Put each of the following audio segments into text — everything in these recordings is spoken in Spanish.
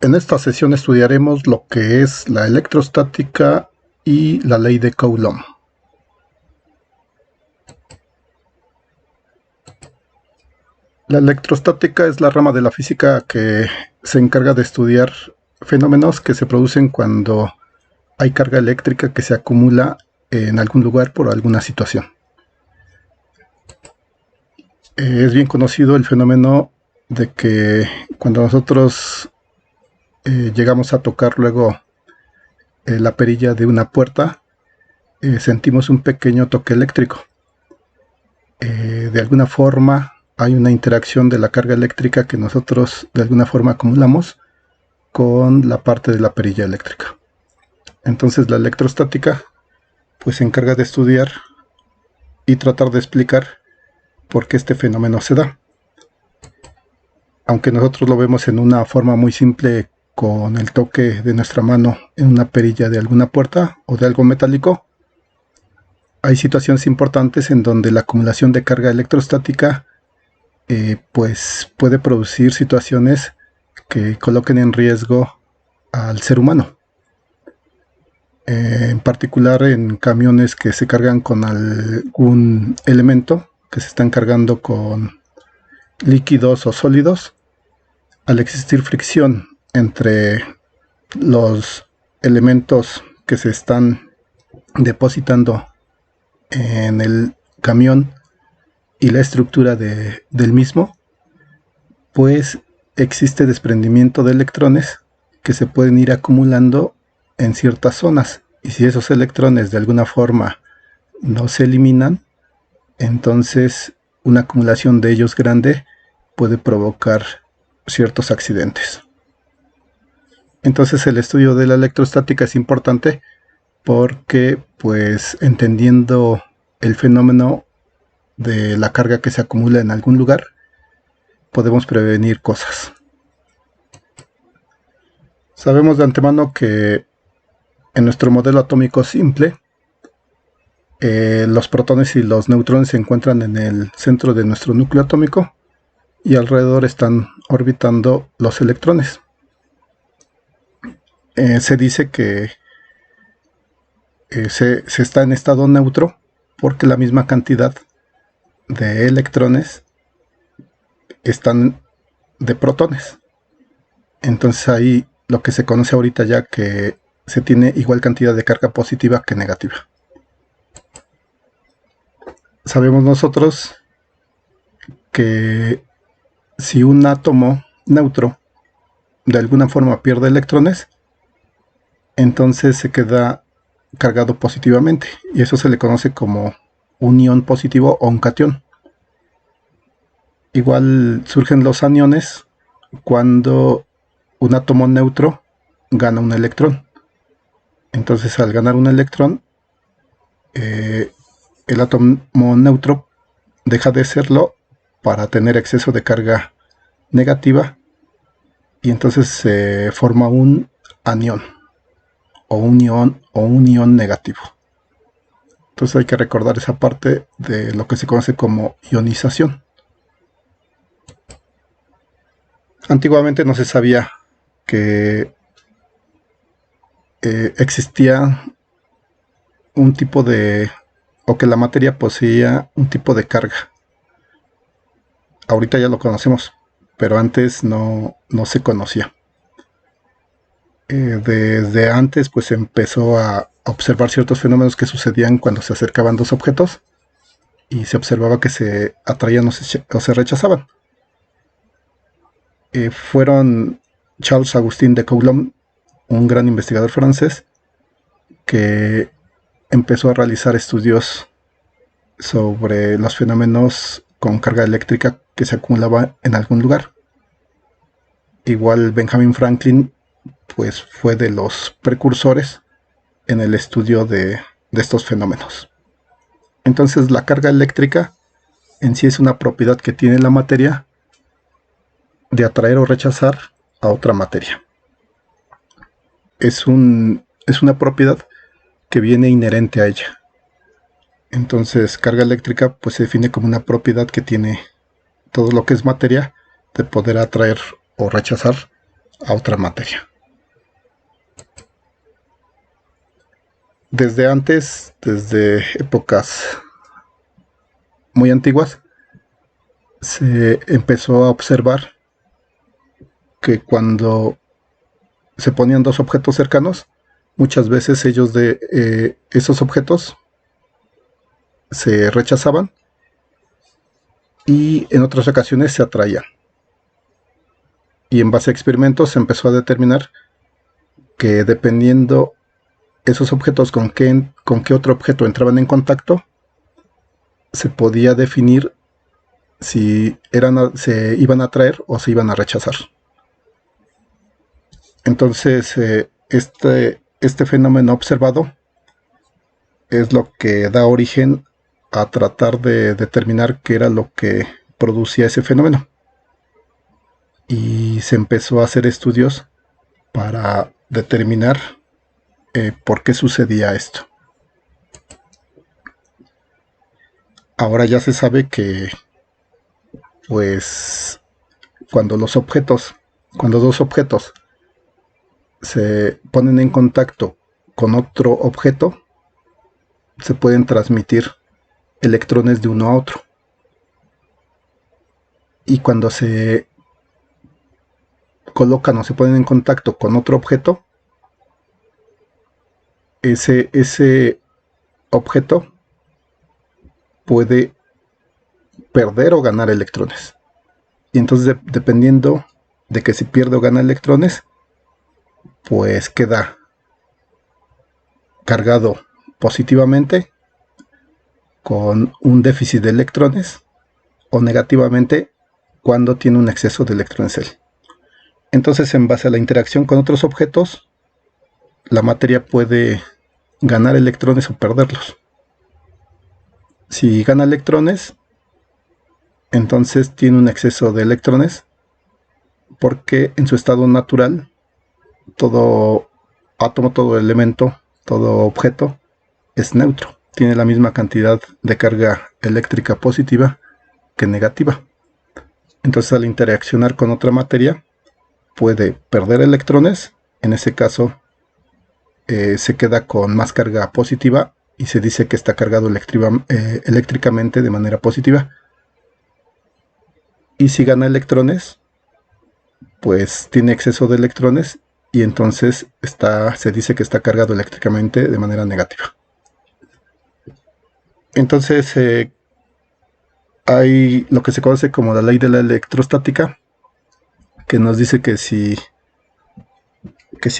En esta sesión estudiaremos lo que es la electrostática y la ley de Coulomb. La electrostática es la rama de la física que se encarga de estudiar fenómenos que se producen cuando hay carga eléctrica que se acumula en algún lugar por alguna situación. Es bien conocido el fenómeno de que cuando nosotros llegamos a tocar luego la perilla de una puerta, sentimos un pequeño toque eléctrico. De alguna forma hay una interacción de la carga eléctrica que nosotros de alguna forma acumulamos con la parte de la perilla eléctrica. Entonces la electrostática pues se encarga de estudiar y tratar de explicar por qué este fenómeno se da. Aunque nosotros lo vemos en una forma muy simple con el toque de nuestra mano en una perilla de alguna puerta o de algo metálico, hay situaciones importantes en donde la acumulación de carga electrostática pues puede producir situaciones que coloquen en riesgo al ser humano. En particular en camiones que se cargan con algún elemento, que se están cargando con líquidos o sólidos, al existir fricción entre los elementos que se están depositando en el camión y la estructura del mismo, pues existe desprendimiento de electrones que se pueden ir acumulando en ciertas zonas, y si esos electrones de alguna forma no se eliminan, entonces una acumulación de ellos grande puede provocar ciertos accidentes. Entonces el estudio de la electrostática es importante porque pues entendiendo el fenómeno de la carga que se acumula en algún lugar, podemos prevenir cosas. Sabemos de antemano que en nuestro modelo atómico simple, los protones y los neutrones se encuentran en el centro de nuestro núcleo atómico y alrededor están orbitando los electrones. Se dice que se está en estado neutro porque la misma cantidad de electrones están de protones. Entonces ahí lo que se conoce ahorita ya que se tiene igual cantidad de carga positiva que negativa. Sabemos nosotros que si un átomo neutro de alguna forma pierde electrones, entonces se queda cargado positivamente, y eso se le conoce como un ion positivo o un catión. Igual surgen los aniones cuando un átomo neutro gana un electrón. Entonces al ganar un electrón, el átomo neutro deja de serlo para tener exceso de carga negativa, y entonces se forma un anión o un ion negativo. Entonces hay que recordar esa parte de lo que se conoce como ionización. Antiguamente no se sabía que existía un tipo de, o que la materia poseía un tipo de carga. Ahorita ya lo conocemos, pero antes no se conocía. Desde antes pues se empezó a observar ciertos fenómenos que sucedían cuando se acercaban dos objetos y se observaba que se atraían o se rechazaban. Fueron Charles Augustin de Coulomb, un gran investigador francés, que empezó a realizar estudios sobre los fenómenos con carga eléctrica que se acumulaba en algún lugar. Igual Benjamin Franklin pues fue de los precursores en el estudio de estos fenómenos. Entonces la carga eléctrica en sí es una propiedad que tiene la materia de atraer o rechazar a otra materia. Es una propiedad que viene inherente a ella. Entonces carga eléctrica pues se define como una propiedad que tiene todo lo que es materia de poder atraer o rechazar a otra materia. Desde antes, desde épocas muy antiguas, se empezó a observar que cuando se ponían dos objetos cercanos, muchas veces esos objetos se rechazaban y en otras ocasiones se atraían. Y en base a experimentos se empezó a determinar que dependiendo esos objetos con qué otro objeto entraban en contacto, se podía definir si se iban a atraer o se iban a rechazar. Entonces, este fenómeno observado es lo que da origen a tratar de determinar qué era lo que producía ese fenómeno. Y se empezó a hacer estudios para determinar por qué sucedía esto. Ahora ya se sabe que, pues, cuando dos objetos se ponen en contacto con otro objeto, se pueden transmitir electrones de uno a otro. Y cuando se colocan o se ponen en contacto con otro objeto, ese objeto puede perder o ganar electrones. Y entonces, dependiendo de que si pierde o gana electrones, pues queda cargado positivamente con un déficit de electrones, o negativamente cuando tiene un exceso de electrones él. Entonces, en base a la interacción con otros objetos, la materia puede ganar electrones o perderlos. Si gana electrones, entonces tiene un exceso de electrones, porque en su estado natural todo átomo, todo elemento, todo objeto es neutro, tiene la misma cantidad de carga eléctrica positiva que negativa. Entonces, al interaccionar con otra materia, puede perder electrones. En ese caso se queda con más carga positiva y se dice que está cargado eléctricamente de manera positiva. Y si gana electrones, pues tiene exceso de electrones y entonces se dice que está cargado eléctricamente de manera negativa. Entonces hay lo que se conoce como la ley de la electrostática, que nos dice que si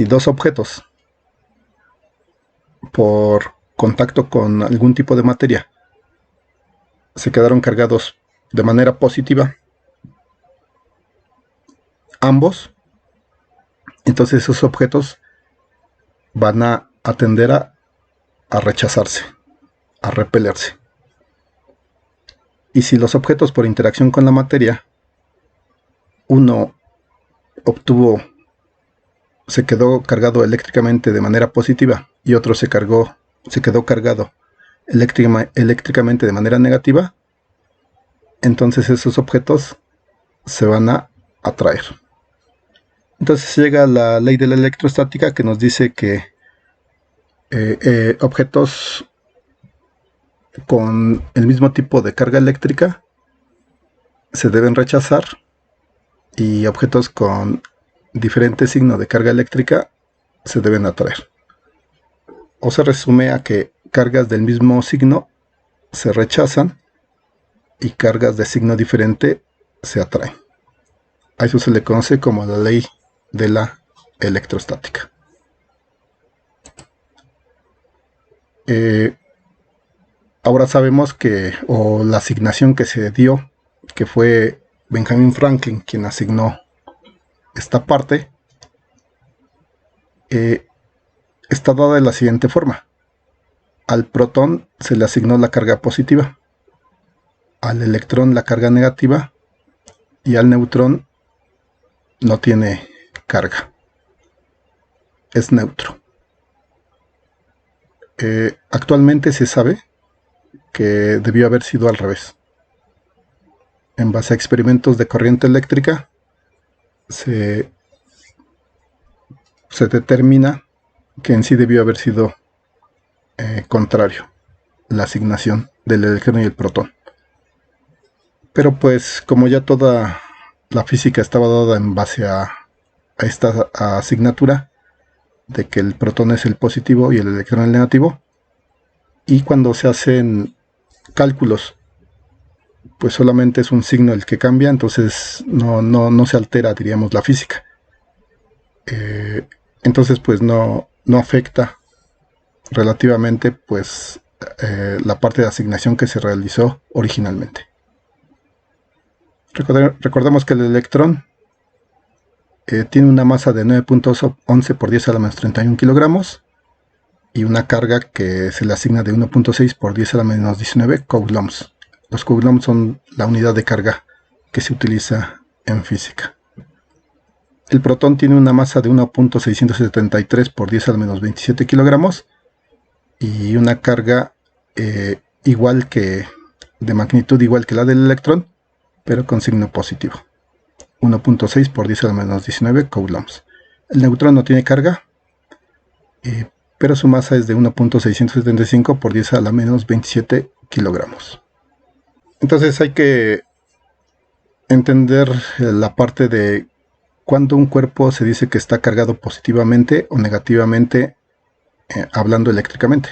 dos objetos por contacto con algún tipo de materia se quedaron cargados de manera positiva, ambos, entonces esos objetos van a tender a rechazarse, a repelerse. Y si los objetos, por interacción con la materia, uno se quedó cargado eléctricamente de manera positiva y otro se quedó cargado eléctricamente de manera negativa, entonces esos objetos se van a atraer. Entonces llega la ley de la electrostática, que nos dice que objetos con el mismo tipo de carga eléctrica se deben rechazar y objetos con diferente signo de carga eléctrica se deben atraer. O se resume a que cargas del mismo signo se rechazan y cargas de signo diferente se atraen. A eso se le conoce como la ley de la electrostática. Ahora sabemos o la asignación que se dio, que fue Benjamin Franklin quien asignó esta parte, está dada de la siguiente forma. Al protón se le asignó la carga positiva, al electrón la carga negativa y al neutrón no tiene carga, es neutro. Actualmente se sabe que debió haber sido al revés. En base a experimentos de corriente eléctrica se se determina que en sí debió haber sido contrario la asignación del electrón y el protón. Pero pues como ya toda la física estaba dada en base a esta asignatura de que el protón es el positivo y el electrón el negativo, y cuando se hacen cálculos pues solamente es un signo el que cambia, entonces no se altera, diríamos, la física. Entonces pues no afecta relativamente pues la parte de asignación que se realizó originalmente. Recordemos que el electrón tiene una masa de 9.11 por 10 a la menos 31 kilogramos y una carga que se le asigna de 1.6 por 10 a la menos 19 coulombs. Los coulombs son la unidad de carga que se utiliza en física. El protón tiene una masa de 1.673 por 10 a la menos 27 kilogramos y una carga igual que de magnitud igual que la del electrón, pero con signo positivo. 1.6 por 10 a la menos 19 coulombs. El neutrón no tiene carga, pero su masa es de 1.675 por 10 a la menos 27 kilogramos. Entonces hay que entender la parte de cuando un cuerpo se dice que está cargado positivamente o negativamente, hablando eléctricamente.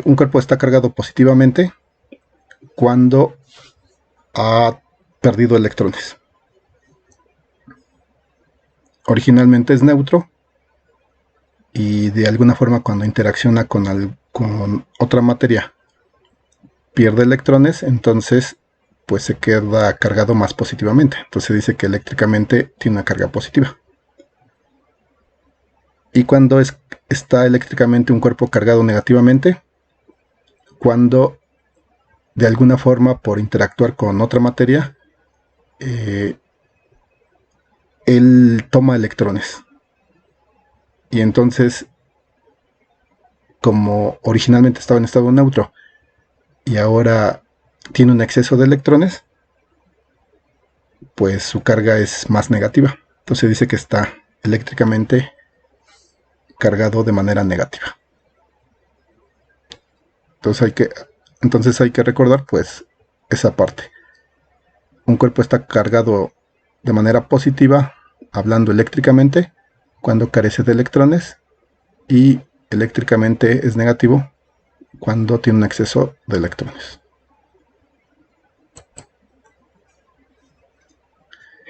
Un cuerpo está cargado positivamente cuando ha perdido electrones. Originalmente es neutro y de alguna forma cuando interacciona con otra materia pierde electrones, entonces pues se queda cargado más positivamente. Entonces dice que eléctricamente tiene una carga positiva. Y cuando está eléctricamente un cuerpo cargado negativamente, cuando de alguna forma por interactuar con otra materia él toma electrones, y entonces como originalmente estaba en estado neutro y ahora tiene un exceso de electrones, pues su carga es más negativa. Entonces dice que está eléctricamente cargado de manera negativa. Entonces hay que recordar pues esa parte. Un cuerpo está cargado de manera positiva, hablando eléctricamente, cuando carece de electrones, y eléctricamente es negativo cuando tiene un exceso de electrones.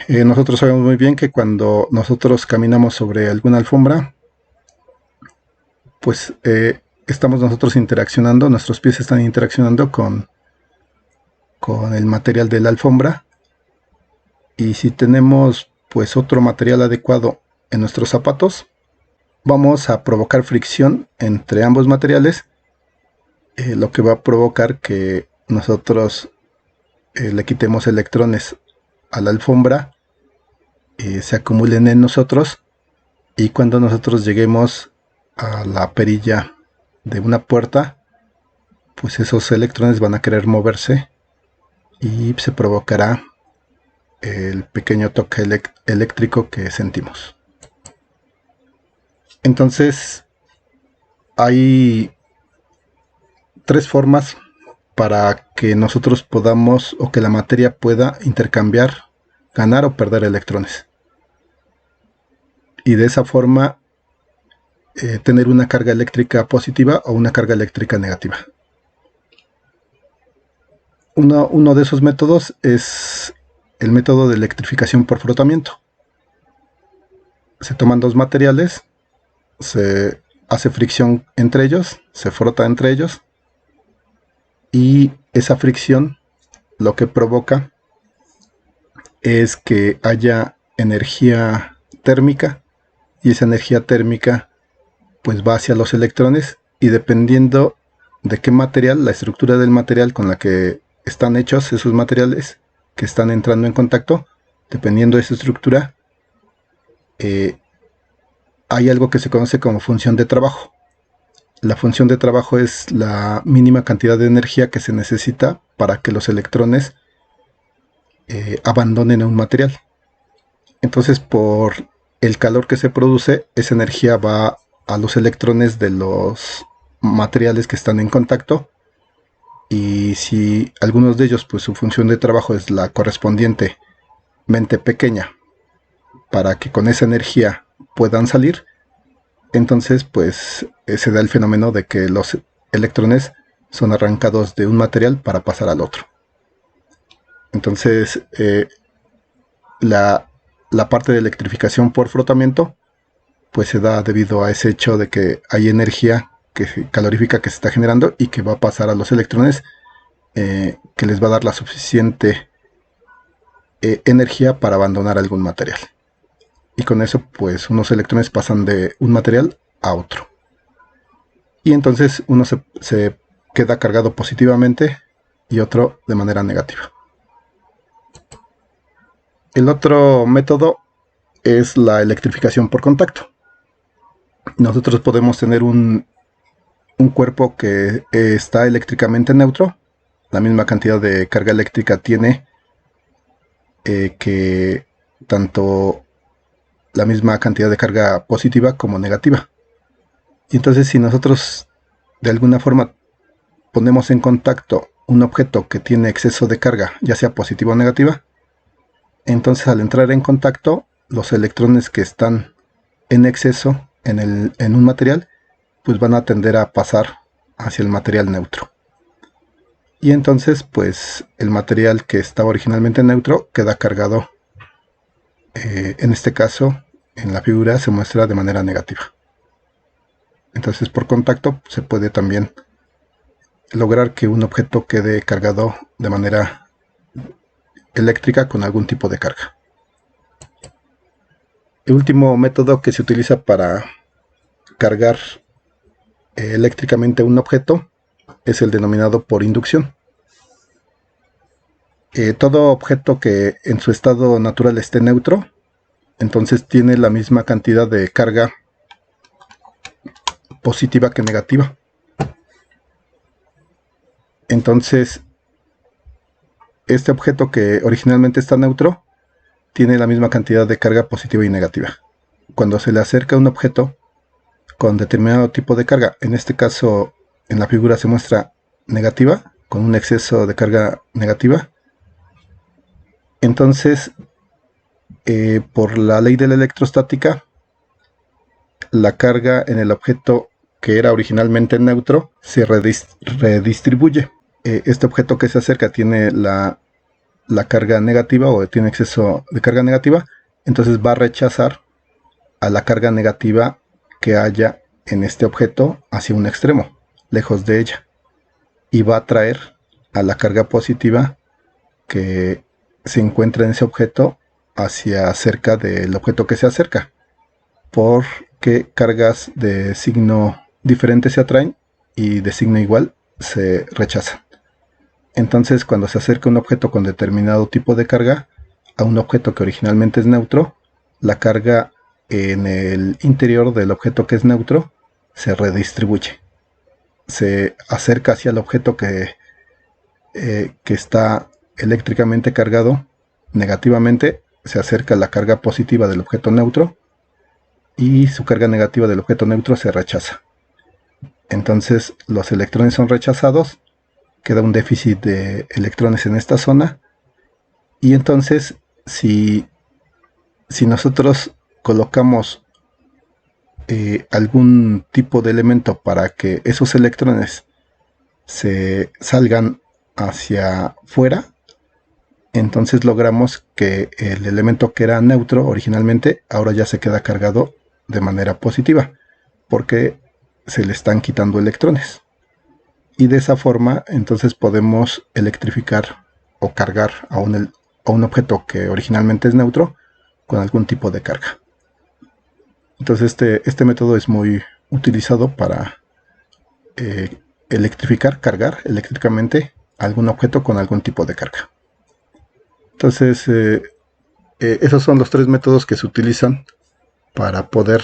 Nosotros sabemos muy bien que cuando nosotros caminamos sobre alguna alfombra, pues estamos nosotros interaccionando, nuestros pies están interaccionando con el material de la alfombra, y si tenemos pues otro material adecuado en nuestros zapatos, vamos a provocar fricción entre ambos materiales, lo que va a provocar que nosotros le quitemos electrones a la alfombra, se acumulen en nosotros, y cuando nosotros lleguemos a la perilla de una puerta, pues esos electrones van a querer moverse y se provocará el pequeño toque eléctrico que sentimos. Entonces hay tres formas para que nosotros podamos, o que la materia pueda intercambiar, ganar o perder electrones, y de esa forma tener una carga eléctrica positiva o una carga eléctrica negativa. Uno de esos métodos es el método de electrificación por frotamiento. Se toman dos materiales, se hace fricción entre ellos, se frota entre ellos, y esa fricción lo que provoca es que haya energía térmica, y esa energía térmica pues va hacia los electrones, y dependiendo de qué material, la estructura del material con la que están hechos esos materiales que están entrando en contacto, dependiendo de su estructura, hay algo que se conoce como función de trabajo. La función de trabajo es la mínima cantidad de energía que se necesita para que los electrones abandonen un material. Entonces, por el calor que se produce, esa energía va a los electrones de los materiales que están en contacto, y si algunos de ellos, pues su función de trabajo es la correspondientemente pequeña para que con esa energía puedan salir, entonces pues se da el fenómeno de que los electrones son arrancados de un material para pasar al otro. Entonces la parte de electrificación por frotamiento pues se da debido a ese hecho de que hay energía calorífica que se está generando y que va a pasar a los electrones, que les va a dar la suficiente energía para abandonar algún material. Y con eso pues unos electrones pasan de un material a otro. Y entonces uno se queda cargado positivamente y otro de manera negativa. El otro método es la electrificación por contacto. Nosotros podemos tener un cuerpo que está eléctricamente neutro, la misma cantidad de carga eléctrica tiene que tanto la misma cantidad de carga positiva como negativa. Y entonces si nosotros de alguna forma ponemos en contacto un objeto que tiene exceso de carga, ya sea positiva o negativa, entonces al entrar en contacto, los electrones que están en exceso en un material, pues van a tender a pasar hacia el material neutro. Y entonces pues el material que estaba originalmente neutro queda cargado, en este caso en la figura se muestra de manera negativa. Entonces por contacto se puede también lograr que un objeto quede cargado de manera eléctrica con algún tipo de carga. El último método que se utiliza para cargar eléctricamente un objeto es el denominado por inducción. Todo objeto que en su estado natural esté neutro, entonces tiene la misma cantidad de carga positiva que negativa. Entonces este objeto que originalmente está neutro tiene la misma cantidad de carga positiva y negativa. Cuando se le acerca un objeto con determinado tipo de carga, en este caso en la figura se muestra negativa, con un exceso de carga negativa, entonces por la ley de la electrostática, la carga en el objeto que era originalmente neutro se redistribuye. Este objeto que se acerca tiene la carga negativa o tiene exceso de carga negativa, entonces va a rechazar a la carga negativa que haya en este objeto hacia un extremo, lejos de ella, y va a atraer a la carga positiva que se encuentra en ese objeto hacia cerca del objeto que se acerca, porque cargas de signo diferente se atraen y de signo igual se rechazan. Entonces cuando se acerca un objeto con determinado tipo de carga a un objeto que originalmente es neutro, la carga en el interior del objeto que es neutro se redistribuye. Se acerca hacia el objeto que está eléctricamente cargado negativamente, se acerca la carga positiva del objeto neutro y su carga negativa del objeto neutro se rechaza. Entonces los electrones son rechazados, queda un déficit de electrones en esta zona, y entonces si nosotros colocamos algún tipo de elemento para que esos electrones se salgan hacia fuera, entonces logramos que el elemento que era neutro originalmente ahora ya se queda cargado de manera positiva, porque se le están quitando electrones. Y de esa forma entonces podemos electrificar o cargar a un objeto que originalmente es neutro con algún tipo de carga. Entonces este método es muy utilizado para cargar eléctricamente algún objeto con algún tipo de carga. Entonces esos son los tres métodos que se utilizan para poder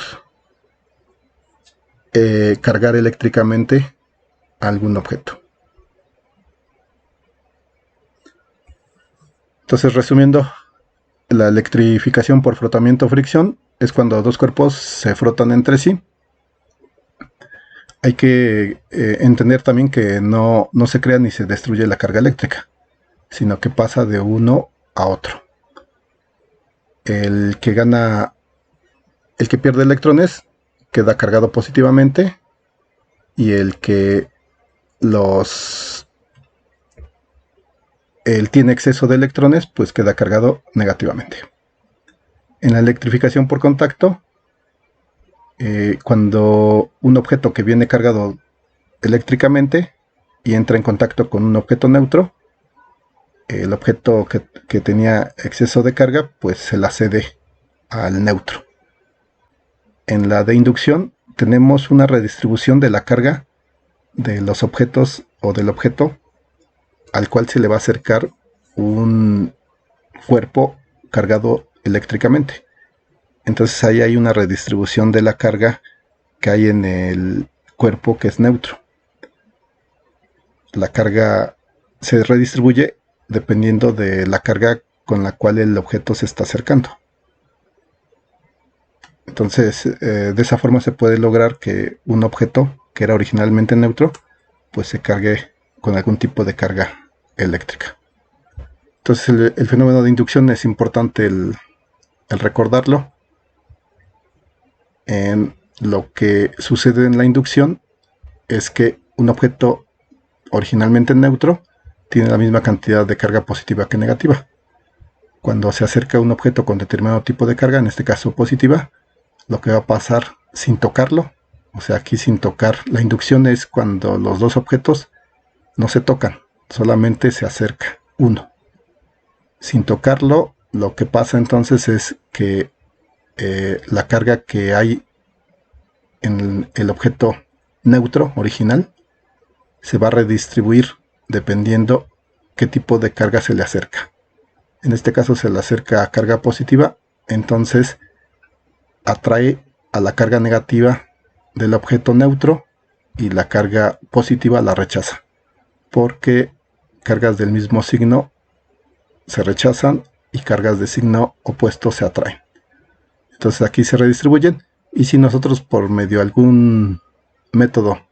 cargar eléctricamente algún objeto. Entonces, resumiendo, la electrificación por frotamiento o fricción es cuando dos cuerpos se frotan entre sí. Hay que entender también que no se crea ni se destruye la carga eléctrica, sino que pasa de uno a otro. El que pierde electrones queda cargado positivamente, y el que tiene exceso de electrones pues queda cargado negativamente. En la electrificación por contacto, cuando un objeto que viene cargado eléctricamente y entra en contacto con un objeto neutro, el objeto que tenía exceso de carga pues se la cede al neutro. En la de inducción tenemos una redistribución de la carga de los objetos o del objeto al cual se le va a acercar un cuerpo cargado eléctricamente. Entonces ahí hay una redistribución de la carga que hay en el cuerpo que es neutro. La carga se redistribuye dependiendo de la carga con la cual el objeto se está acercando. Entonces, de esa forma se puede lograr que un objeto que era originalmente neutro, pues se cargue con algún tipo de carga eléctrica. Entonces, el fenómeno de inducción es importante el recordarlo. Lo que sucede en la inducción es que un objeto originalmente neutro tiene la misma cantidad de carga positiva que negativa. Cuando se acerca un objeto con determinado tipo de carga, en este caso positiva, lo que va a pasar sin tocarlo, o sea, aquí sin tocar, la inducción es cuando los dos objetos no se tocan, solamente se acerca uno. Sin tocarlo, lo que pasa entonces es que la carga que hay en el objeto neutro original se va a redistribuir dependiendo qué tipo de carga se le acerca. En este caso se le acerca a carga positiva, entonces atrae a la carga negativa del objeto neutro y la carga positiva la rechaza, porque cargas del mismo signo se rechazan y cargas de signo opuesto se atraen. Entonces aquí se redistribuyen, y si nosotros por medio de algún método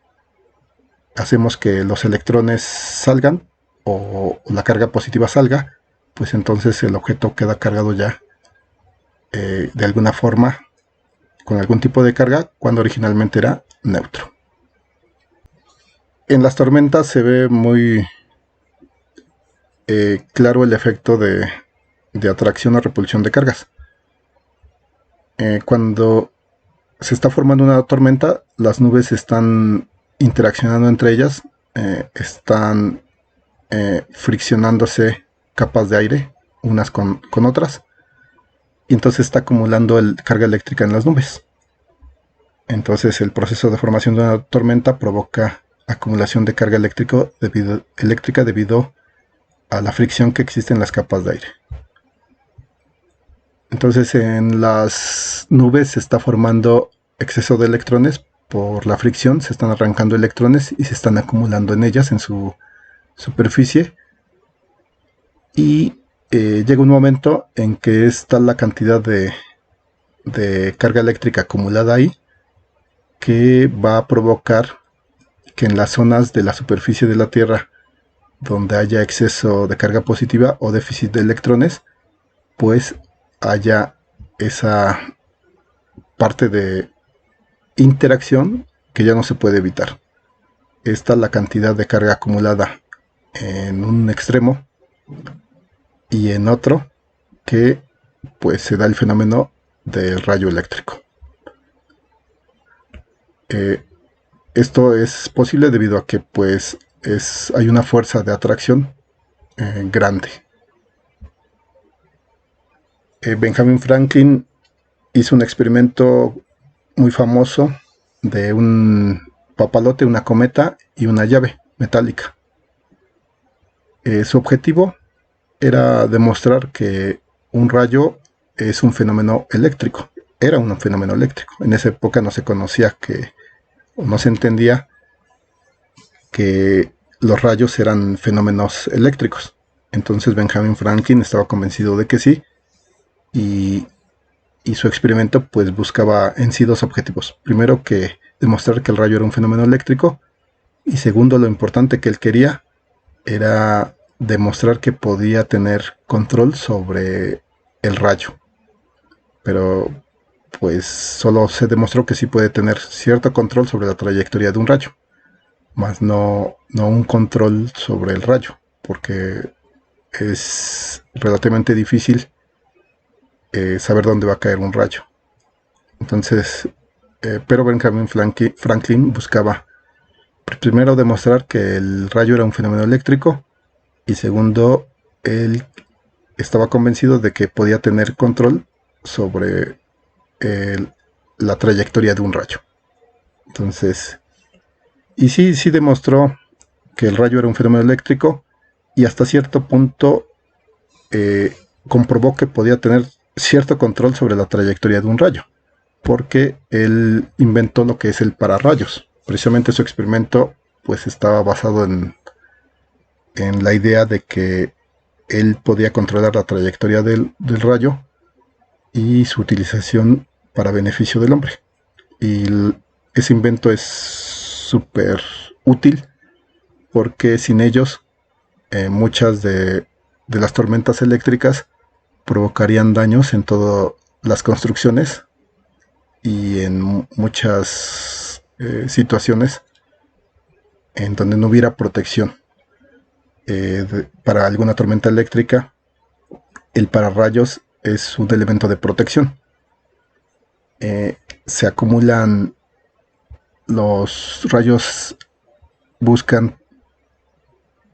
hacemos que los electrones salgan o la carga positiva salga, pues entonces el objeto queda cargado ya de alguna forma con algún tipo de carga cuando originalmente era neutro. En las tormentas se ve muy claro el efecto de atracción o repulsión de cargas. Cuando se está formando una tormenta, las nubes están interaccionando entre ellas, están friccionándose capas de aire unas con otras, y entonces está acumulando carga eléctrica en las nubes. Entonces el proceso de formación de una tormenta provoca acumulación de carga eléctrica debido a la fricción que existe en las capas de aire. Entonces en las nubes se está formando exceso de electrones por la fricción, se están arrancando electrones y se están acumulando en ellas, en su superficie, y llega un momento en que está la cantidad de carga eléctrica acumulada ahí que va a provocar que en las zonas de la superficie de la Tierra donde haya exceso de carga positiva o déficit de electrones, pues haya esa parte de interacción que ya no se puede evitar. Esta es la cantidad de carga acumulada en un extremo y en otro, que pues se da el fenómeno del rayo eléctrico. Esto es posible debido a que pues hay una fuerza de atracción grande. Benjamin Franklin hizo un experimento muy famoso de un papalote, una cometa y una llave metálica. Su objetivo era demostrar que un rayo es un fenómeno eléctrico. Era un fenómeno eléctrico. En esa época no se conocía o no se entendía que los rayos eran fenómenos eléctricos. Entonces Benjamin Franklin estaba convencido de que sí, y y su experimento pues buscaba en sí dos objetivos. Primero, que demostrar que el rayo era un fenómeno eléctrico, y segundo, lo importante que él quería era demostrar que podía tener control sobre el rayo. Pero pues solo se demostró que sí puede tener cierto control sobre la trayectoria de un rayo, más no un control sobre el rayo, porque es relativamente difícil saber dónde va a caer un rayo. Entonces, pero Benjamin Franklin buscaba primero demostrar que el rayo era un fenómeno eléctrico, y segundo, él estaba convencido de que podía tener control sobre la trayectoria de un rayo. Entonces, y sí demostró que el rayo era un fenómeno eléctrico, y hasta cierto punto comprobó que podía tener cierto control sobre la trayectoria de un rayo, porque él inventó lo que es el pararrayos. Precisamente su experimento pues estaba basado en la idea de que él podía controlar la trayectoria del rayo y su utilización para beneficio del hombre. Y ese invento es súper útil, porque sin ellos muchas de las tormentas eléctricas provocarían daños en todas las construcciones y en muchas situaciones en donde no hubiera protección para alguna tormenta eléctrica. El pararrayos es un elemento de protección. Se acumulan los rayos, buscan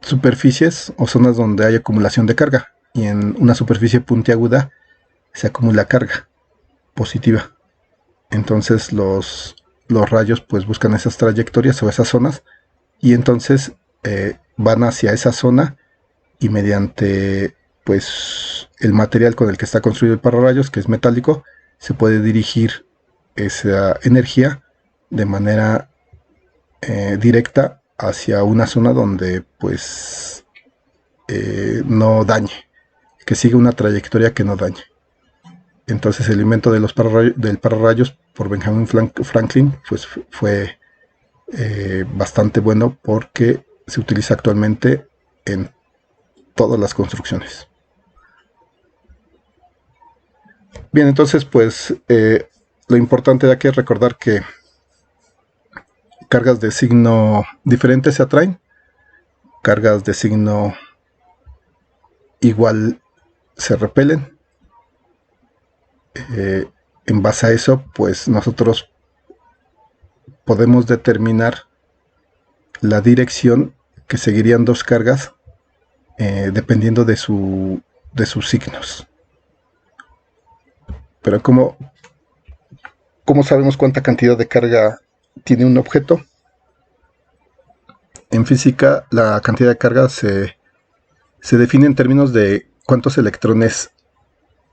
superficies o zonas donde hay acumulación de carga, y en una superficie puntiaguda se acumula carga positiva. Entonces los rayos pues buscan esas trayectorias o esas zonas, y entonces van hacia esa zona, y mediante pues el material con el que está construido el pararrayos, que es metálico, se puede dirigir esa energía de manera directa hacia una zona donde pues no dañe, que siga una trayectoria que no dañe. Entonces el invento de del pararrayos por Benjamin Franklin pues fue bastante bueno, porque se utiliza actualmente en todas las construcciones. Bien, entonces pues lo importante de aquí es recordar que cargas de signo diferente se atraen, cargas de signo igual se repelen. En base a eso pues nosotros podemos determinar la dirección que seguirían dos cargas dependiendo de sus signos. Pero ¿cómo sabemos cuánta cantidad de carga tiene un objeto? En física, la cantidad de carga se define en términos de cuántos electrones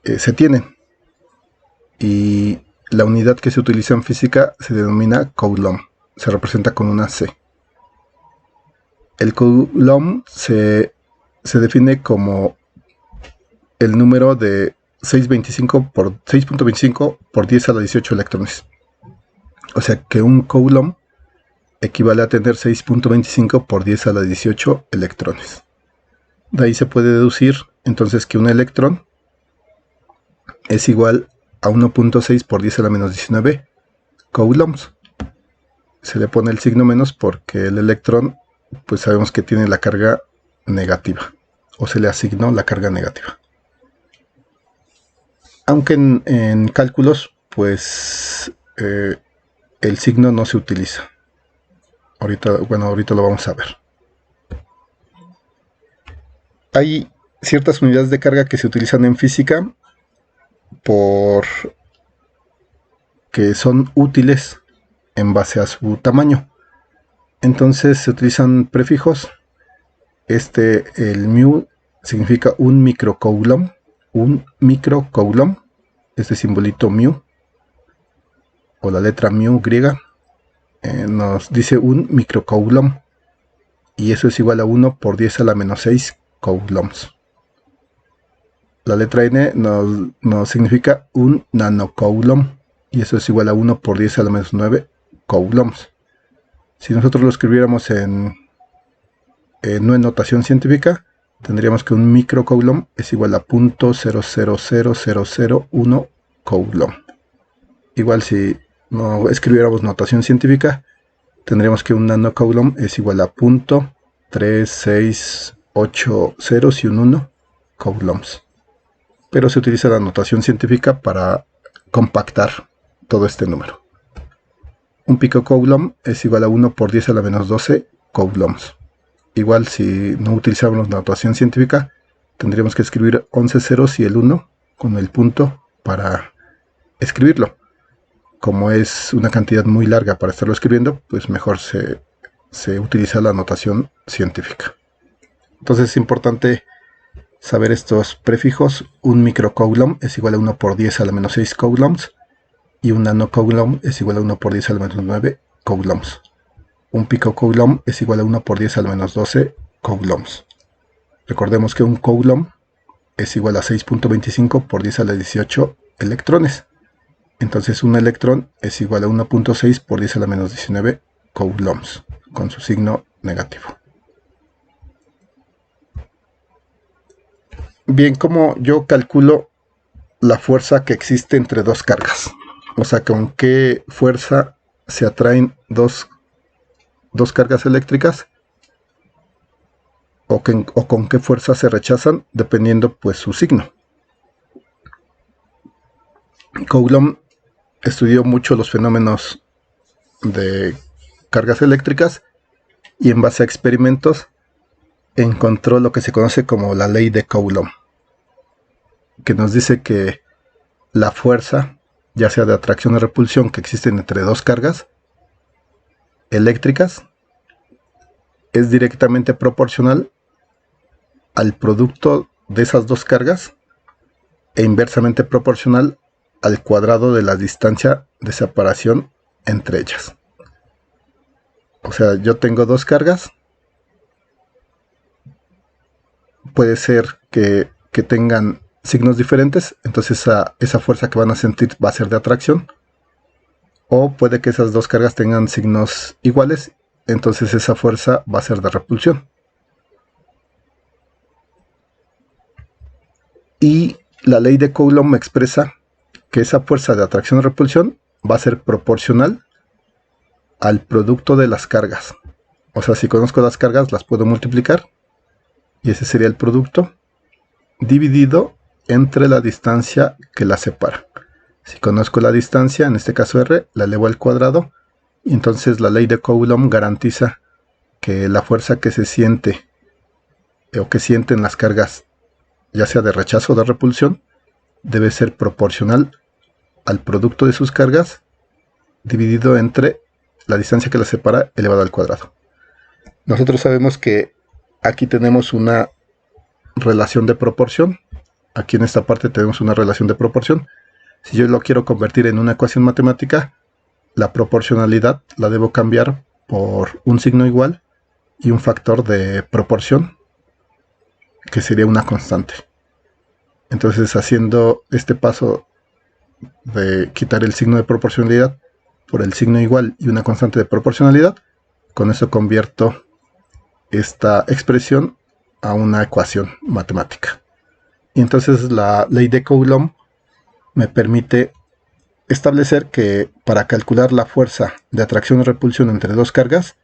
se tienen. Y la unidad que se utiliza en física se denomina Coulomb. Se representa con una C. El Coulomb se define como el número de 6.25 por 10 a la 18 electrones. O sea que un Coulomb equivale a tener 6.25 por 10 a la 18 electrones. De ahí se puede deducir entonces que un electrón es igual a 1.6 por 10 a la menos 19 coulombs. Se le pone el signo menos porque el electrón pues sabemos que tiene la carga negativa, o se le asignó la carga negativa. Aunque en cálculos pues el signo no se utiliza. Ahorita lo vamos a ver. Hay ciertas unidades de carga que se utilizan en física por que son útiles en base a su tamaño. Entonces se utilizan prefijos. El mu significa un microcoulomb. Un microcoulomb, este simbolito mu o la letra mu griega nos dice un microcoulomb, y eso es igual a 1 por 10 a la menos 6 coulombs. La letra N nos significa un nanocoulomb, y eso es igual a 1 por 10 a la menos 9 coulombs. Si nosotros lo escribiéramos no en notación científica, tendríamos que un microcoulomb es igual a 0.000001 coulomb. Igual si no escribiéramos notación científica, tendríamos que un nanocoulomb es igual a 0.3680 ceros y un 1 coulombs. Pero se utiliza la notación científica para compactar todo este número. Un picocoulomb es igual a 1 por 10 a la menos 12 coulombs. Igual si no utilizáramos la notación científica, tendríamos que escribir 11 ceros y el 1 con el punto para escribirlo. Como es una cantidad muy larga para estarlo escribiendo, pues mejor se utiliza la notación científica. Entonces es importante saber estos prefijos. Un microcoulomb es igual a 1 por 10 a la menos 6 coulombs, y un nanocoulomb es igual a 1 por 10 a la menos 9 coulombs. Un picocoulomb es igual a 1 por 10 a la menos 12 coulombs. Recordemos que un coulomb es igual a 6.25 por 10 a la 18 electrones. Entonces un electrón es igual a 1.6 por 10 a la menos 19 coulombs, con su signo negativo. Bien, como yo calculo la fuerza que existe entre dos cargas, o sea, con qué fuerza se atraen dos cargas eléctricas, o con qué fuerza se rechazan, dependiendo pues su signo. Coulomb estudió mucho los fenómenos de cargas eléctricas y en base a experimentos encontró lo que se conoce como la ley de Coulomb, que nos dice que la fuerza, ya sea de atracción o repulsión, que existen entre dos cargas eléctricas, es directamente proporcional al producto de esas dos cargas e inversamente proporcional al cuadrado de la distancia de separación entre ellas. O sea, yo tengo dos cargas, puede ser que tengan signos diferentes, entonces esa fuerza que van a sentir va a ser de atracción, o puede que esas dos cargas tengan signos iguales, entonces esa fuerza va a ser de repulsión. Y la ley de Coulomb expresa que esa fuerza de atracción o repulsión va a ser proporcional al producto de las cargas. O sea, si conozco las cargas, las puedo multiplicar, y ese sería el producto, dividido entre la distancia que las separa. Si conozco la distancia, en este caso r, la elevo al cuadrado, y entonces la ley de Coulomb garantiza que la fuerza que se siente o que sienten las cargas, ya sea de rechazo o de repulsión, debe ser proporcional al producto de sus cargas dividido entre la distancia que las separa elevado al cuadrado. Nosotros sabemos que aquí tenemos una relación de proporción. Aquí en esta parte tenemos una relación de proporción. Si yo lo quiero convertir en una ecuación matemática, la proporcionalidad la debo cambiar por un signo igual y un factor de proporción, que sería una constante. Entonces, haciendo este paso de quitar el signo de proporcionalidad por el signo igual y una constante de proporcionalidad, con eso convierto esta expresión a una ecuación matemática. Y entonces la ley de Coulomb me permite establecer que para calcular la fuerza de atracción o repulsión entre dos cargas,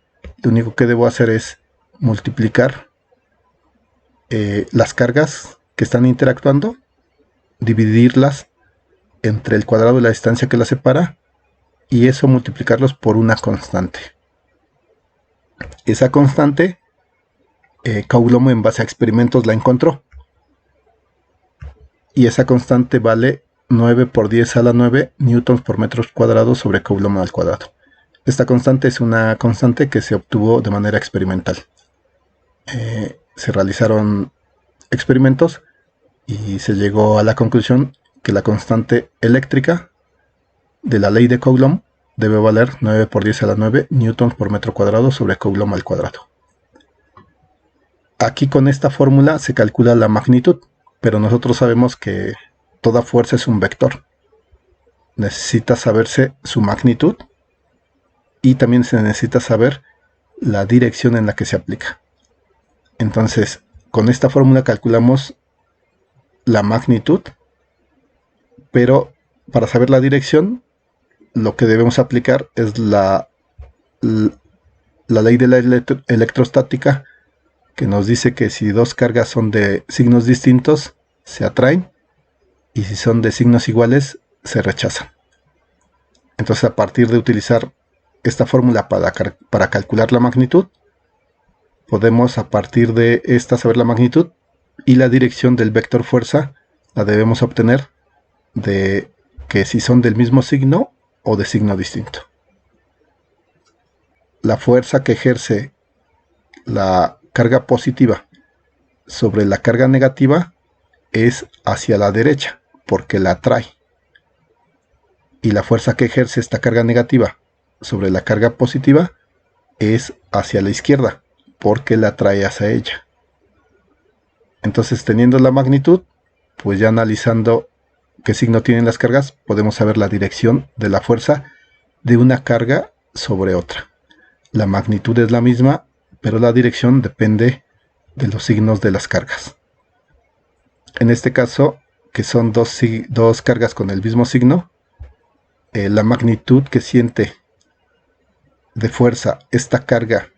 lo único que debo hacer es multiplicar las cargas que están interactuando, dividirlas entre el cuadrado de la distancia que las separa, y eso multiplicarlos por una constante. Esa constante, Coulomb en base a experimentos la encontró, y esa constante vale 9 por 10 a la 9 newtons por metros cuadrados sobre Coulomb al cuadrado. Esta constante es una constante que se obtuvo de manera experimental. Se realizaron experimentos y se llegó a la conclusión que la constante eléctrica de la ley de Coulomb debe valer 9 por 10 a la 9 newtons por metro cuadrado sobre Coulomb al cuadrado. Aquí con esta fórmula se calcula la magnitud, pero nosotros sabemos que toda fuerza es un vector. Necesita saberse su magnitud y también se necesita saber la dirección en la que se aplica. Entonces, con esta fórmula calculamos la magnitud, pero para saber la dirección, lo que debemos aplicar es la ley de la electrostática, que nos dice que si dos cargas son de signos distintos, se atraen, y si son de signos iguales, se rechazan. Entonces, a partir de utilizar esta fórmula para calcular la magnitud, podemos a partir de esta saber la magnitud, y la dirección del vector fuerza la debemos obtener de que si son del mismo signo o de signo distinto. La fuerza que ejerce la carga positiva sobre la carga negativa es hacia la derecha, porque la atrae. Y la fuerza que ejerce esta carga negativa sobre la carga positiva es hacia la izquierda, porque la atrae hacia ella. Entonces, teniendo la magnitud, pues ya analizando qué signo tienen las cargas, podemos saber la dirección de la fuerza de una carga sobre otra. La magnitud es la misma, pero la dirección depende de los signos de las cargas. En este caso, que son dos cargas con el mismo signo, la magnitud que siente de fuerza esta carga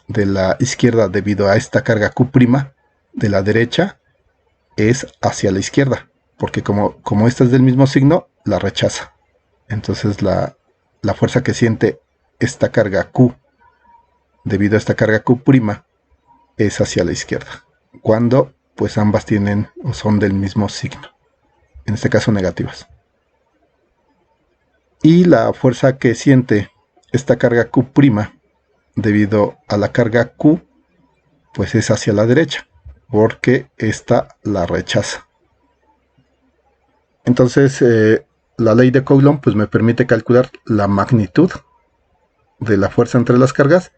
de la izquierda debido a esta carga Q' de la derecha es hacia la izquierda, porque como esta es del mismo signo, la rechaza. Entonces la fuerza que siente esta carga Q debido a esta carga Q' es hacia la izquierda, cuando pues ambas tienen o son del mismo signo, en este caso negativas. Y la fuerza que siente esta carga Q' debido a la carga Q, pues es hacia la derecha, porque esta la rechaza. Entonces, la ley de Coulomb pues me permite calcular la magnitud de la fuerza entre las cargas,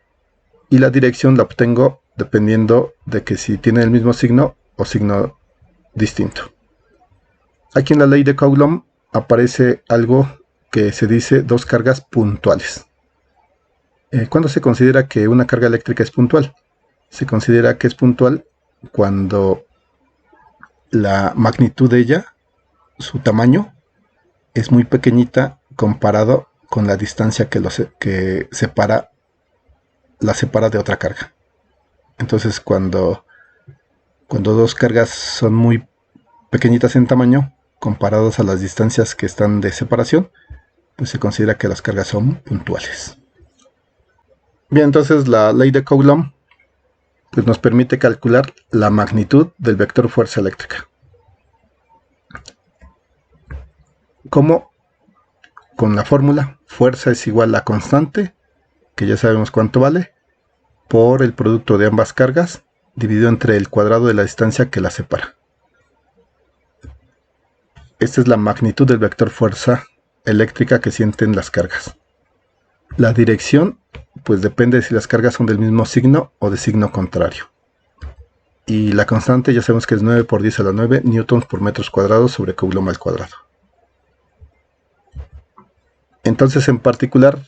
y la dirección la obtengo dependiendo de que si tiene el mismo signo o signo distinto. Aquí en la ley de Coulomb aparece algo que se dice dos cargas puntuales. ¿Cuándo se considera que una carga eléctrica es puntual? Se considera que es puntual cuando la magnitud de ella, su tamaño, es muy pequeñita comparado con la distancia que la separa de otra carga. Entonces, cuando dos cargas son muy pequeñitas en tamaño comparadas a las distancias que están de separación, pues se considera que las cargas son puntuales. Bien, entonces la ley de Coulomb pues nos permite calcular la magnitud del vector fuerza eléctrica. ¿Cómo? Con la fórmula fuerza es igual a constante, que ya sabemos cuánto vale, por el producto de ambas cargas dividido entre el cuadrado de la distancia que las separa. Esta es la magnitud del vector fuerza eléctrica que sienten las cargas. La dirección pues depende de si las cargas son del mismo signo o de signo contrario. Y la constante ya sabemos que es 9 por 10 a la 9 newtons por metros cuadrados sobre Coulomb al cuadrado. Entonces, en particular,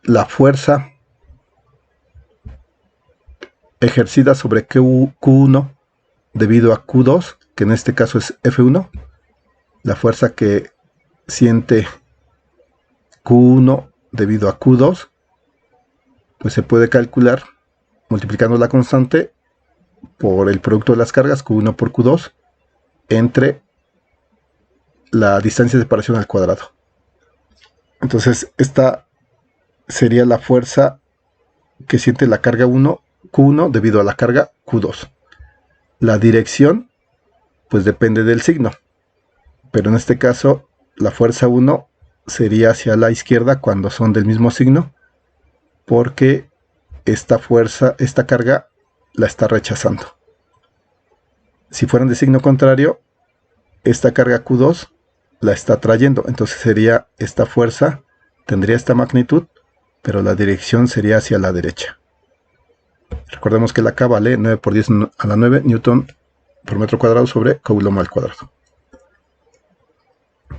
la fuerza ejercida sobre Q1 debido a Q2, que en este caso es F1, la fuerza que siente Q1 debido a Q2, pues se puede calcular multiplicando la constante por el producto de las cargas, Q1 por Q2, entre la distancia de separación al cuadrado. Entonces, esta sería la fuerza que siente la carga Q1 debido a la carga Q2. La dirección, pues depende del signo, pero en este caso, la fuerza 1 sería hacia la izquierda cuando son del mismo signo, porque esta carga la está rechazando. Si fueran de signo contrario, esta carga Q2 la está trayendo, entonces sería esta fuerza, tendría esta magnitud, pero la dirección sería hacia la derecha. Recordemos que la K vale 9 por 10 a la 9 newton por metro cuadrado sobre coulomb al cuadrado.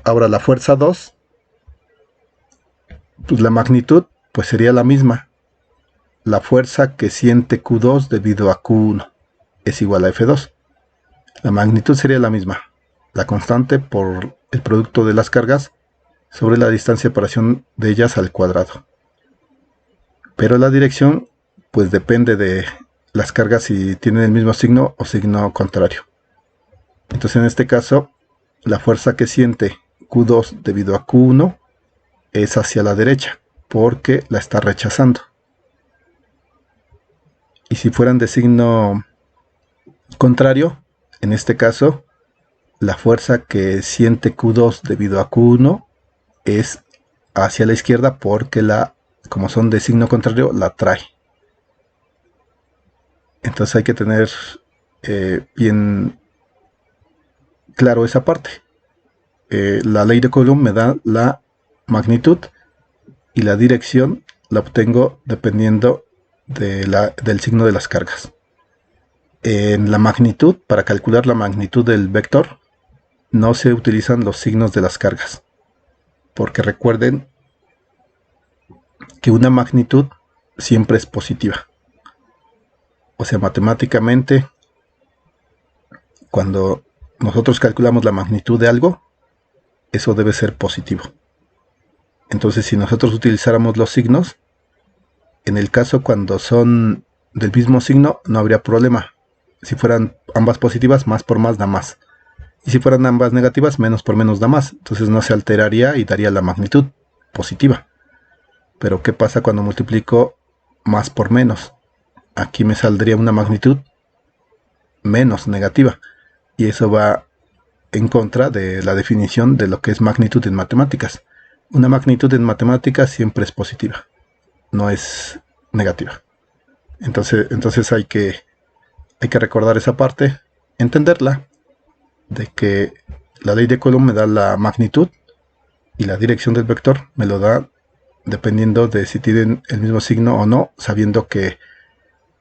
Ahora la fuerza 2, pues la magnitud pues sería la misma. La fuerza que siente Q2 debido a Q1 es igual a F2. La magnitud sería la misma. La constante por el producto de las cargas sobre la distancia de separación de ellas al cuadrado. Pero la dirección pues depende de las cargas si tienen el mismo signo o signo contrario. Entonces en este caso la fuerza que siente Q2 debido a Q1 es hacia la derecha porque la está rechazando. Y si fueran de signo contrario, en este caso la fuerza que siente Q2 debido a Q1 es hacia la izquierda porque como son de signo contrario, la trae. Entonces hay que tener bien claro esa parte. La ley de Coulomb me da la magnitud y la dirección la obtengo dependiendo del signo de las cargas. En la magnitud, para calcular la magnitud del vector, no se utilizan los signos de las cargas, porque recuerden que una magnitud siempre es positiva. O sea, matemáticamente, cuando nosotros calculamos la magnitud de algo, eso debe ser positivo. Entonces, si nosotros utilizáramos los signos, en el caso cuando son del mismo signo, no habría problema. Si fueran ambas positivas, más por más da más. Y si fueran ambas negativas, menos por menos da más. Entonces no se alteraría y daría la magnitud positiva. Pero ¿qué pasa cuando multiplico más por menos? Aquí me saldría una magnitud menos negativa. Y eso va en contra de la definición de lo que es magnitud en matemáticas. Una magnitud en matemáticas siempre es positiva, no es negativa. Entonces hay que recordar esa parte, entenderla, de que la ley de Coulomb me da la magnitud y la dirección del vector me lo da dependiendo de si tienen el mismo signo o no, sabiendo que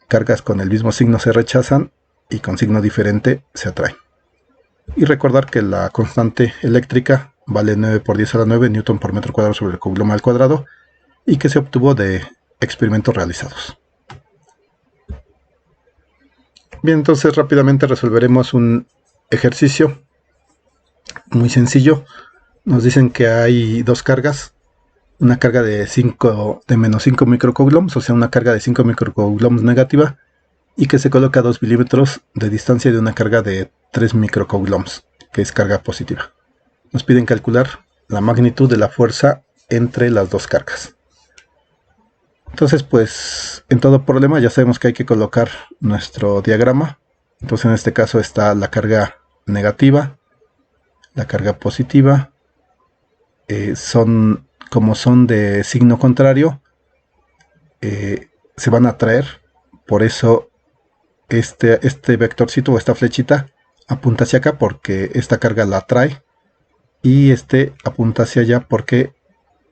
cargas con el mismo signo se rechazan y con signo diferente se atraen. Y recordar que la constante eléctrica vale 9 por 10 a la 9 newton por metro cuadrado sobre el coulomb al cuadrado y que se obtuvo de experimentos realizados. Bien, entonces rápidamente resolveremos un ejercicio muy sencillo. Nos dicen que hay dos cargas, una carga de menos 5 microcoulombs, o sea una carga de 5 microcoulombs negativa, y que se coloca a 2 milímetros de distancia de una carga de 3 microcoulombs, que es carga positiva. Nos piden calcular la magnitud de la fuerza entre las dos cargas. Entonces, pues, en todo problema ya sabemos que hay que colocar nuestro diagrama. Entonces, en este caso está la carga negativa, la carga positiva. Como son de signo contrario, se van a atraer. Por eso este vectorcito o esta flechita apunta hacia acá porque esta carga la atrae. Y este apunta hacia allá porque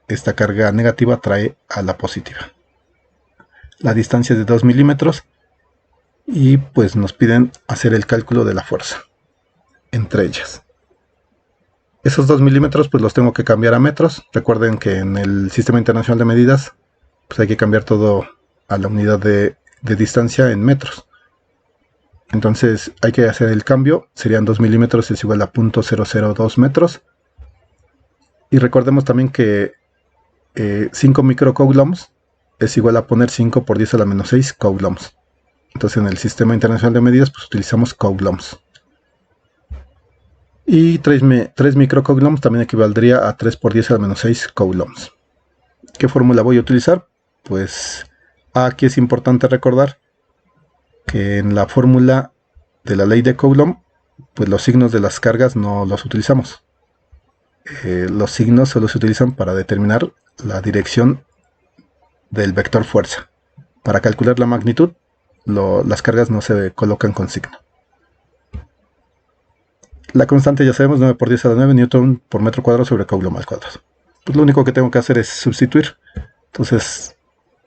esta carga negativa atrae a la positiva. La distancia es de 2 milímetros y pues nos piden hacer el cálculo de la fuerza entre ellas. Esos 2 milímetros pues los tengo que cambiar a metros. Recuerden que en el Sistema Internacional de Medidas pues hay que cambiar todo a la unidad de distancia en metros. Entonces hay que hacer el cambio. Serían 2 milímetros es igual a 0.002 metros. Y recordemos también que 5 microcoulombs es igual a poner 5 por 10 a la menos 6 coulombs. Entonces en el Sistema Internacional de Medidas pues utilizamos coulombs. Y 3 microcoulombs también equivaldría a 3 por 10 a la menos 6 coulombs. ¿Qué fórmula voy a utilizar? Pues aquí es importante recordar que en la fórmula de la ley de Coulomb pues los signos de las cargas no los utilizamos. Los signos solo se utilizan para determinar la dirección del vector fuerza. Para calcular la magnitud, las cargas no se colocan con signo. La constante ya sabemos, 9 por 10 a la 9 newton por metro cuadrado sobre coulomb al cuadrado. Pues lo único que tengo que hacer es sustituir. Entonces,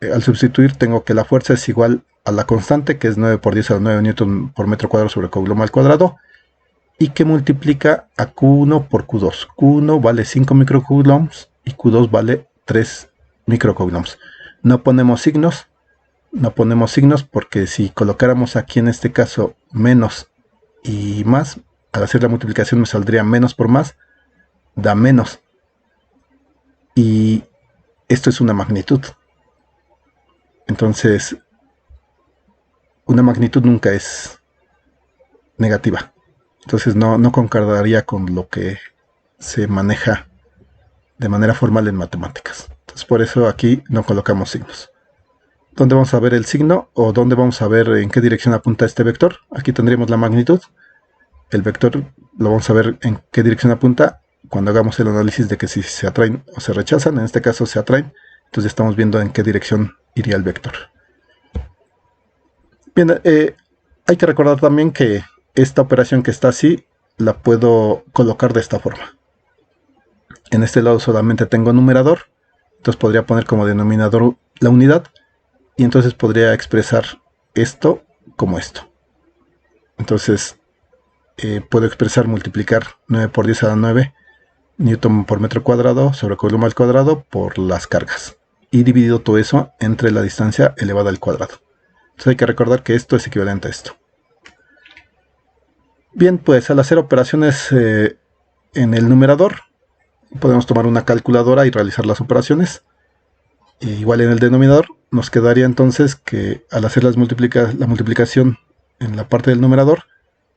al sustituir tengo que la fuerza es igual a la constante, que es 9 por 10 a la 9 newton por metro cuadrado sobre Coulomb al cuadrado, y que multiplica a Q1 por Q2. Q1 vale 5 microcoulombs y Q2 vale 3 microcoulombs. No ponemos signos porque si colocáramos aquí en este caso menos y más, al hacer la multiplicación me saldría menos por más, da menos. Y esto es una magnitud. Entonces, una magnitud nunca es negativa. Entonces no concordaría con lo que se maneja de manera formal en matemáticas. Entonces por eso aquí no colocamos signos. ¿Dónde vamos a ver el signo? ¿O dónde vamos a ver en qué dirección apunta este vector? Aquí tendríamos la magnitud. El vector lo vamos a ver en qué dirección apunta cuando hagamos el análisis de que si se atraen o se rechazan. En este caso se atraen. Entonces estamos viendo en qué dirección iría el vector. Bien, hay que recordar también que esta operación que está así la puedo colocar de esta forma. En este lado solamente tengo numerador, entonces podría poner como denominador la unidad y entonces podría expresar esto como esto. Entonces puedo multiplicar 9 por 10 a la 9 newton por metro cuadrado sobre Coulomb al cuadrado por las cargas y dividido todo eso entre la distancia elevada al cuadrado. Entonces hay que recordar que esto es equivalente a esto. Bien, pues al hacer operaciones en el numerador, podemos tomar una calculadora y realizar las operaciones. Igual en el denominador, nos quedaría entonces que al hacer la multiplicación en la parte del numerador,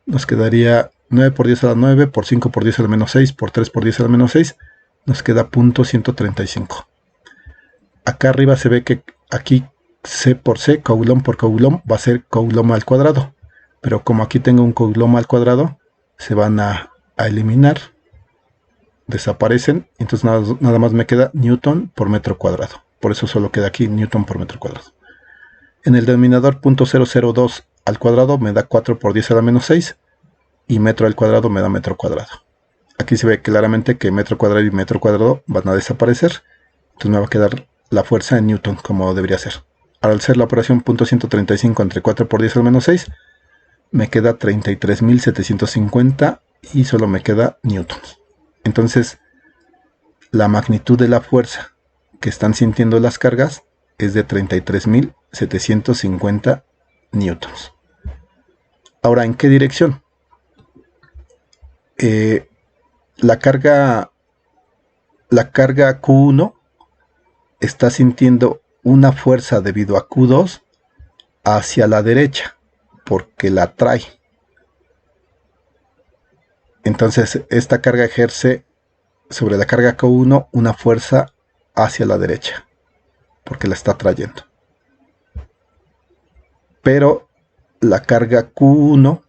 nos quedaría 9 por 10 a la 9 por 5 por 10 a la menos 6 por 3 por 10 a la menos 6, nos queda .135. Acá arriba se ve que aquí C por C, Coulomb por Coulomb, va a ser Coulomb al cuadrado. Pero como aquí tengo un Coulomb al cuadrado, se van a eliminar, desaparecen, entonces nada más me queda Newton por metro cuadrado. Por eso solo queda aquí Newton por metro cuadrado. En el denominador .002 al cuadrado me da 4 por 10 a la menos 6 y metro al cuadrado me da metro cuadrado. Aquí se ve claramente que metro cuadrado y metro cuadrado van a desaparecer, entonces me va a quedar la fuerza en Newton como debería ser. Al hacer la operación .135 entre 4 por 10 a la menos 6, me queda 33.750 y solo me queda newtons. Entonces, la magnitud de la fuerza que están sintiendo las cargas es de 33.750 newtons. Ahora, ¿en qué dirección? La carga Q1 está sintiendo una fuerza debido a Q2 hacia la derecha, porque la trae. Entonces esta carga ejerce sobre la carga Q1 una fuerza hacia la derecha, porque la está trayendo. Pero la carga Q1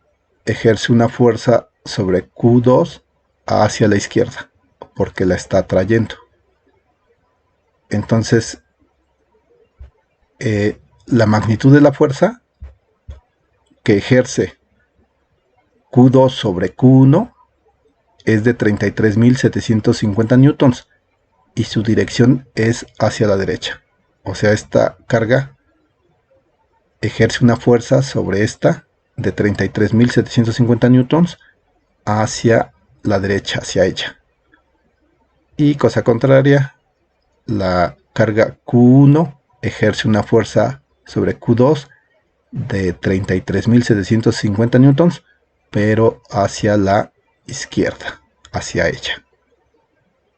ejerce una fuerza sobre Q2 hacia la izquierda, porque la está trayendo. Entonces la magnitud de la fuerza que ejerce Q2 sobre Q1 es de 33.750 newtons y su dirección es hacia la derecha. O sea, esta carga ejerce una fuerza sobre esta de 33.750 newtons hacia la derecha, hacia ella. Y cosa contraria, la carga Q1 ejerce una fuerza sobre Q2 de 33.750 newtons, pero hacia la izquierda, hacia ella.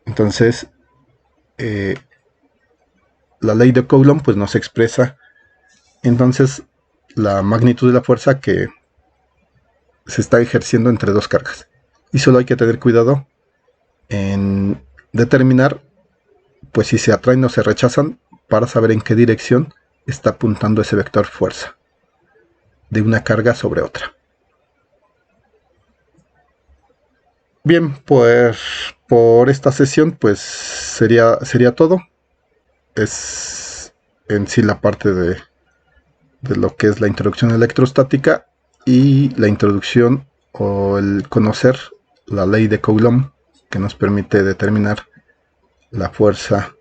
Entonces, la ley de Coulomb pues nos expresa entonces la magnitud de la fuerza que se está ejerciendo entre dos cargas. Y solo hay que tener cuidado en determinar pues si se atraen o se rechazan para saber en qué dirección está apuntando ese vector fuerza de una carga sobre otra. Bien, pues por esta sesión pues sería todo. Es en sí la parte de lo que es la introducción electrostática y la introducción o el conocer la ley de Coulomb, que nos permite determinar la fuerza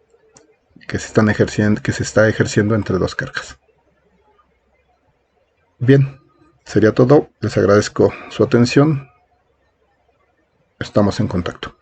que se está ejerciendo entre dos cargas. Bien, sería todo. Les agradezco su atención. Estamos en contacto.